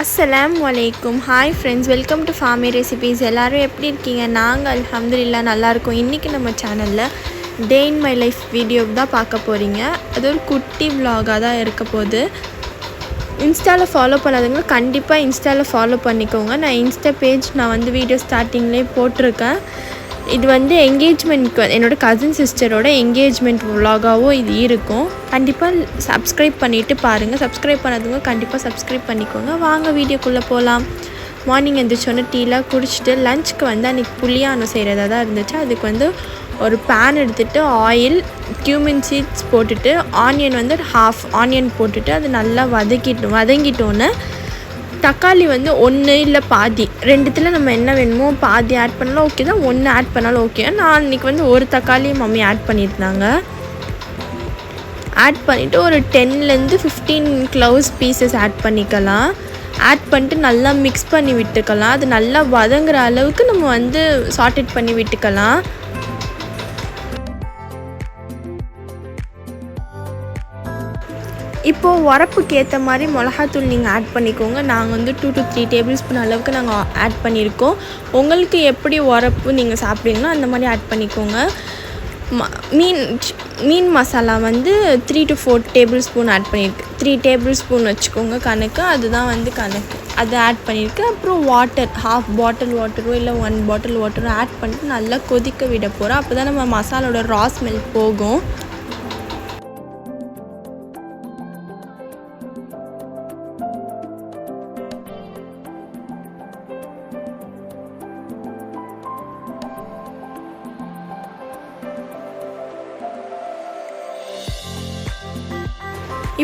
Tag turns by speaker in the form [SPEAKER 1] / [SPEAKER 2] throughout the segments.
[SPEAKER 1] அஸ்ஸலாமு அலைக்கும். Hi friends, welcome to for me recipes. எல்லோரும் எப்படி இருக்கீங்க? நாங்கள் அல்ஹம்துலில்லாஹ் நல்லாயிருக்கோம். இன்றைக்கி நம்ம சேனலில் டே இன் மை லைஃப் வீடியோ தான் பார்க்க போகிறீங்க. அது ஒரு குட்டி விலாகாக தான் இருக்க போகுது. இன்ஸ்டாவில் ஃபாலோ பண்ணாதவங்க கண்டிப்பாக இன்ஸ்டாவில் ஃபாலோ பண்ணிக்கோங்க. நான் இன்ஸ்டா பேஜ் வீடியோ ஸ்டார்டிங்லேயே போட்டிருக்கேன். இது என்கேஜ்மெண்ட்க்கு என்னோடய கசின் சிஸ்டரோட என்கேஜ்மெண்ட் விலாகாகவும் இது இருக்கும். கண்டிப்பாக சப்ஸ்கிரைப் பண்ணிவிட்டு பாருங்கள். சப்ஸ்கிரைப் பண்ணாதவங்க கண்டிப்பாக சப்ஸ்கிரைப் பண்ணிக்கோங்க. வாங்க வீடியோக்குள்ளே போகலாம். மார்னிங் எழுந்திரிச்சோன்னே டீலாம் குடிச்சிட்டு லஞ்சுக்கு அன்றைக்கி புளியானம் செய்கிறதா தான் இருந்துச்சு. அதுக்கு ஒரு பேன் எடுத்துகிட்டு ஆயில், கியூமின் சீட்ஸ் போட்டுட்டு ஆனியன் ஹாஃப் ஆனியன் போட்டுட்டு அது நல்லா வதங்கிட்டோன்னே தக்காளி 1 இல்லை பாதி, ரெண்டுத்தில் நம்ம என்ன வேணுமோ பாதி ஆட் பண்ணாலும் ஓகே தான், 1 ஆட் பண்ணாலும் ஓகே. நான் இன்றைக்கி ஒரு தக்காளி மம்மி ஆட் பண்ணியிருந்தாங்க. ஆட் பண்ணிவிட்டு ஒரு 10 to 15 க்ளவுஸ் பீசஸ் ஆட் பண்ணிக்கலாம். ஆட் பண்ணிட்டு நல்லா மிக்ஸ் பண்ணி விட்டுக்கலாம். அது நல்லா வதங்குற அளவுக்கு நம்ம சாட்டட் பண்ணி விட்டுக்கலாம். இப்போது உரப்புக்கு ஏற்ற மாதிரி மிளகாத்தூள் நீங்கள் ஆட் பண்ணிக்கோங்க. நாங்கள் 2 to 3 டேபிள் ஸ்பூன் அளவுக்கு நாங்கள் ஆட் பண்ணியிருக்கோம். உங்களுக்கு எப்படி உரப்பு நீங்கள் சாப்பிட்றீங்களோ அந்த மாதிரி ஆட் பண்ணிக்கோங்க. மீன் மசாலா 3 to 4 டேபிள் ஸ்பூன் ஆட் பண்ணியிருக்கு. 3 டேபிள் ஸ்பூன் வச்சுக்கோங்க கணக்கு, அதுதான் கணக்கு. அதை ஆட் பண்ணியிருக்கேன். அப்புறம் வாட்டர், ஹாஃப் பாட்டில் வாட்டரோ இல்லை 1 பாட்டில் வாட்டரோ ஆட் பண்ணிட்டு நல்லா கொதிக்க விட போகிறோம். அப்போ தான் நம்ம மசாலோட ரா ஸ்மெல் போகும்.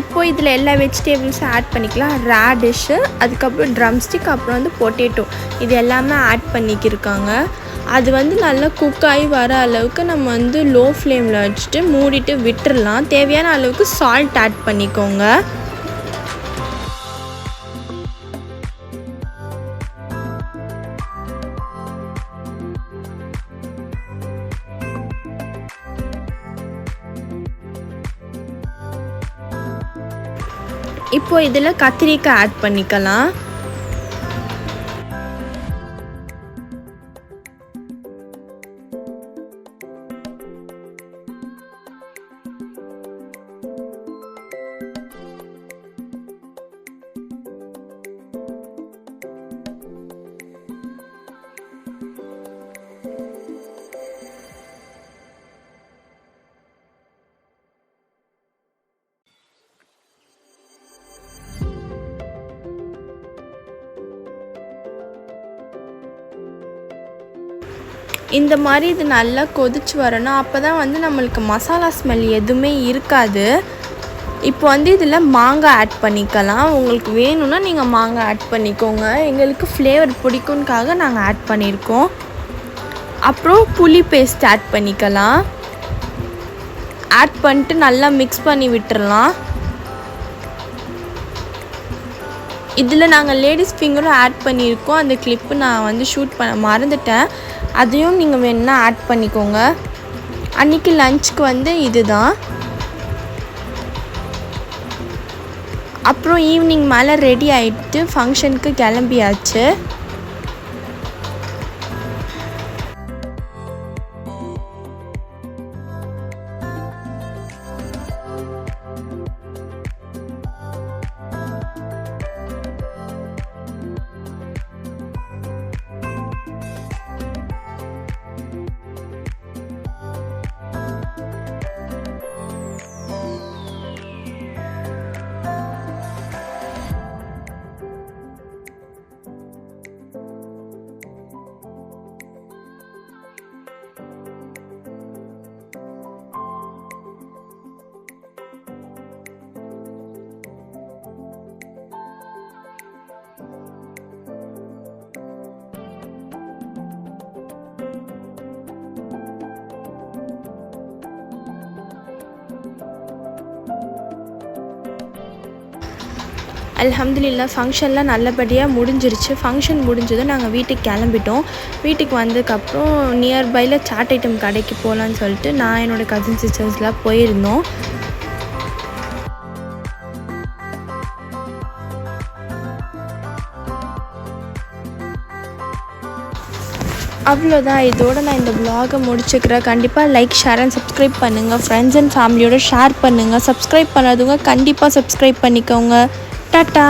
[SPEAKER 1] இப்போது இதில் எல்லா வெஜிடேபிள்ஸும் ஆட் பண்ணிக்கலாம். ரேடிஷ்ஷு, அதுக்கப்புறம் ட்ரம்ஸ்டிக், அப்புறம் பொட்டேட்டோ, இது எல்லாமே ஆட் பண்ணிக்கிருக்காங்க. அது நல்லா குக் ஆகி வர அளவுக்கு நம்ம லோ ஃப்ளேமில் வச்சுட்டு மூடிட்டு விட்டுடலாம். தேவையான அளவுக்கு சால்ட் ஆட் பண்ணிக்கோங்க. இப்போ இதில் கத்திரிக்காய் ஆட் பண்ணிக்கலாம். இந்த மாதிரி இது நல்லா கொதிச்சு வரணும். அப்போ தான் நம்மளுக்கு மசாலா ஸ்மெல் எதுவுமே இருக்காது. இப்போ இதில் மாங்காய் ஆட் பண்ணிக்கலாம். உங்களுக்கு வேணும்னா நீங்கள் மாங்காய் ஆட் பண்ணிக்கோங்க. எங்களுக்கு ஃப்ளேவர் பிடிக்கும்காக நாங்கள் ஆட் பண்ணியிருக்கோம். அப்புறம் புளி பேஸ்ட் ஆட் பண்ணிக்கலாம். ஆட் பண்ணிட்டு நல்லா மிக்ஸ் பண்ணி விட்டுறலாம். இதில் நாங்கள் லேடிஸ் ஃபிங்கரும் ஆட் பண்ணியிருக்கோம். அந்த கிளிப்பு நான் ஷூட் பண்ண மறந்துட்டேன். அதையும் நீங்கள் வேணுன்னா ஆட் பண்ணிக்கோங்க. அன்றைக்கி லஞ்சுக்கு இதுதான். அப்புறம் ஈவினிங் மேலே ரெடி ஆகிட்டு ஃபங்க்ஷனுக்கு கிளம்பியாச்சு. அல்ஹம்துலில்லாஹ் ஃபங்க்ஷன்லாம் நல்லபடியாக முடிஞ்சிருச்சு. ஃபங்க்ஷன் முடிஞ்சதும் நாங்கள் வீட்டுக்கு கிளம்பிட்டோம். வீட்டுக்கு வந்ததுக்கப்புறம் நியர்பையில் சாட் ஐட்டம் கடைக்கு போகலான்னு சொல்லிட்டு நான் என்னோடய கசின் சிஸ்டர்ஸ்லாம் போயிருந்தோம். அவ்வளோதான், இதோட நான் இந்த vlog-ஐ முடிச்சுக்கிறேன். கண்டிப்பாக லைக், ஷேர் அண்ட் சப்ஸ்கிரைப் பண்ணுங்கள். ஃப்ரெண்ட்ஸ் அண்ட் ஃபேமிலியோட ஷேர் பண்ணுங்கள். சப்ஸ்கிரைப் பண்ணாதவங்க கண்டிப்பாக சப்ஸ்கிரைப் பண்ணிக்கோங்க. டாட்டா.